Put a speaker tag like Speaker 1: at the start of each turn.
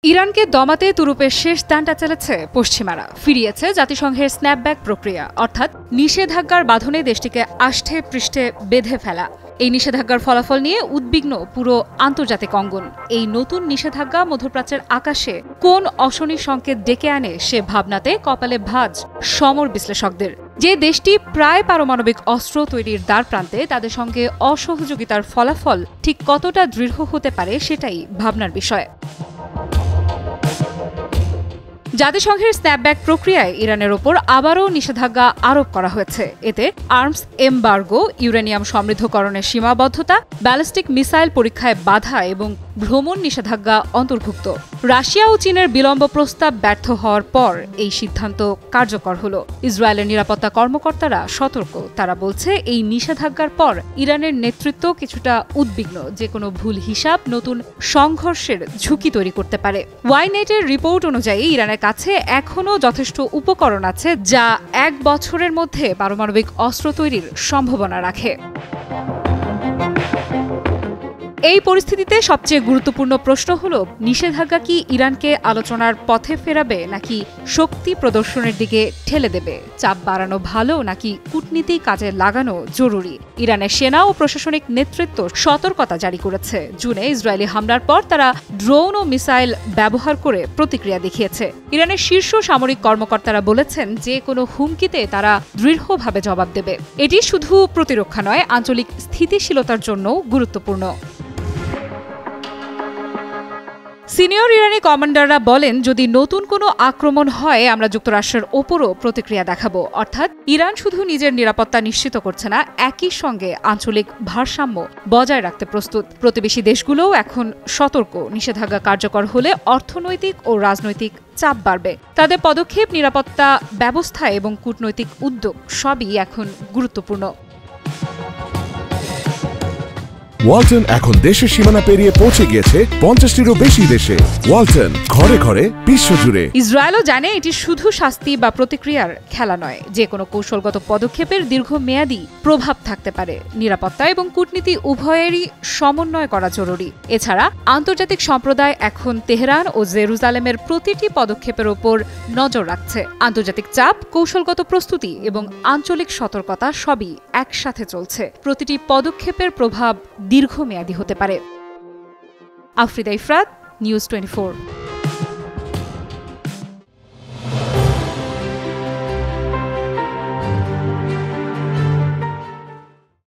Speaker 1: ইরানকে দমাতে তুরুপের শেষ দানটা চালাচ্ছে পশ্চিমারা। ফিরিয়েছে জাতিসংঘের স্ন্যাপব্যাক প্রক্রিয়া, অর্থাৎ নিষেধাজ্ঞার বাঁধনে দেশটিকে আষ্ঠে পৃষ্ঠে বেঁধে ফেলা। এই নিষেধাজ্ঞার ফলাফল নিয়ে উদ্বিগ্ন পুরো আন্তর্জাতিক অঙ্গন। এই নতুন নিষেধাজ্ঞা মধ্যপ্রাচ্যের আকাশে কোন অশনি সংকেত ডেকে আনে সে ভাবনাতে কপালে ভাঁজ সমর বিশ্লেষকদের। যে দেশটি প্রায় পারমাণবিক অস্ত্র তৈরির দ্বারপ্রান্তে, তাদের সঙ্গে অসহযোগিতার ফলাফল ঠিক কতটা দৃঢ় হতে পারে সেটাই ভাবনার বিষয়। জাতিসংঘের স্ন্যাপব্যাক প্রক্রিয়ায় ইরানের ওপর আবারও নিষেধাজ্ঞা আরোপ করা হয়েছে। এতে আর্মস এমবার্গো, ইউরেনিয়াম সমৃদ্ধকরণের সীমাবদ্ধতা, ব্যালিস্টিক মিসাইল পরীক্ষায় বাধা এবং ভ্রমণ নিষেধাজ্ঞা অন্তর্ভুক্ত। রাশিয়া ও চীনের বিলম্ব প্রস্তাব ব্যর্থ হওয়ার পর এই সিদ্ধান্ত কার্যকর হলো। ইসরায়েলের নিরাপত্তা কর্মকর্তারা সতর্ক। তারা বলছে, এই নিষেধাজ্ঞার পর ইরানের নেতৃত্ব কিছুটা উদ্বিগ্ন। যে কোনো ভুল হিসাব নতুন সংঘর্ষের ঝুঁকি তৈরি করতে পারে। ওয়াইনেটের রিপোর্ট অনুযায়ী ইরানের কাছে এখনও যথেষ্ট উপকরণ আছে, যা 1 বছরের মধ্যে পারমাণবিক অস্ত্র তৈরির সম্ভাবনা রাখে। এই পরিস্থিতিতে সবচেয়ে গুরুত্বপূর্ণ প্রশ্ন হলো, নিষেধাজ্ঞা কি ইরানকে আলোচনার পথে ফেরাবে নাকি শক্তি প্রদর্শনের দিকে ঠেলে দেবে? চাপ বাড়ানো ভালো নাকি কূটনীতি কাজে লাগানো জরুরি? ইরানের সেনা ও প্রশাসনিক নেতৃত্ব সতর্কতা জারি করেছে। জুনে ইসরায়েলি হামলার পর তারা ড্রোন ও মিসাইল ব্যবহার করে প্রতিক্রিয়া দেখিয়েছে। ইরানের শীর্ষ সামরিক কর্মকর্তারা বলেছেন, যে কোনো হুমকিতে তারা দৃঢ়ভাবে জবাব দেবে। এটি শুধু প্রতিরক্ষা নয়, আঞ্চলিক স্থিতিশীলতার জন্যও গুরুত্বপূর্ণ। সিনিয়র ইরানি কমান্ডাররা বলেন, যদি নতুন কোনো আক্রমণ হয়, আমরা যুক্তরাষ্ট্রের ওপরও প্রতিক্রিয়া দেখাবো। অর্থাৎ ইরান শুধু নিজের নিরাপত্তা নিশ্চিত করছে না, একই সঙ্গে আঞ্চলিক ভারসাম্য বজায় রাখতে প্রস্তুত। প্রতিবেশী দেশগুলোও এখন সতর্ক। নিষেধাজ্ঞা কার্যকর হলে অর্থনৈতিক ও রাজনৈতিক চাপ বাড়বে। তাদের পদক্ষেপ, নিরাপত্তা ব্যবস্থা এবং কূটনৈতিক উদ্যোগ সবই এখন গুরুত্বপূর্ণ।
Speaker 2: ওয়ালটন এখন দেশের সীমানা পেরিয়ে পৌঁছে গিয়েছে 50টিরও বেশি দেশে। ওয়ালটন, ঘরে ঘরে বিশ্বজুড়ে।
Speaker 1: ইসরায়েলও জানে এটি শুধু শাস্তি বা প্রতিক্রিয়ার খেলা নয়। যে কোনো কৌশলগত পদক্ষেপের দীর্ঘমেয়াদী প্রভাব থাকতে পারে। নিরাপত্তা এবং কূটনীতি উভয়েরই সমন্বয় করা জরুরি। এছাড়া আন্তর্জাতিক সম্প্রদায় এখন তেহরান ও জেরুজালেমের প্রতিটি পদক্ষেপের ওপর নজর রাখছে। আন্তর্জাতিক চাপ, কৌশলগত প্রস্তুতি এবং আঞ্চলিক সতর্কতা সবই একসাথে চলছে। প্রতিটি পদক্ষেপের প্রভাব দীর্ঘমেয়াদী হতে পারে। আফরিদা ইফরাত, নিউজ 24।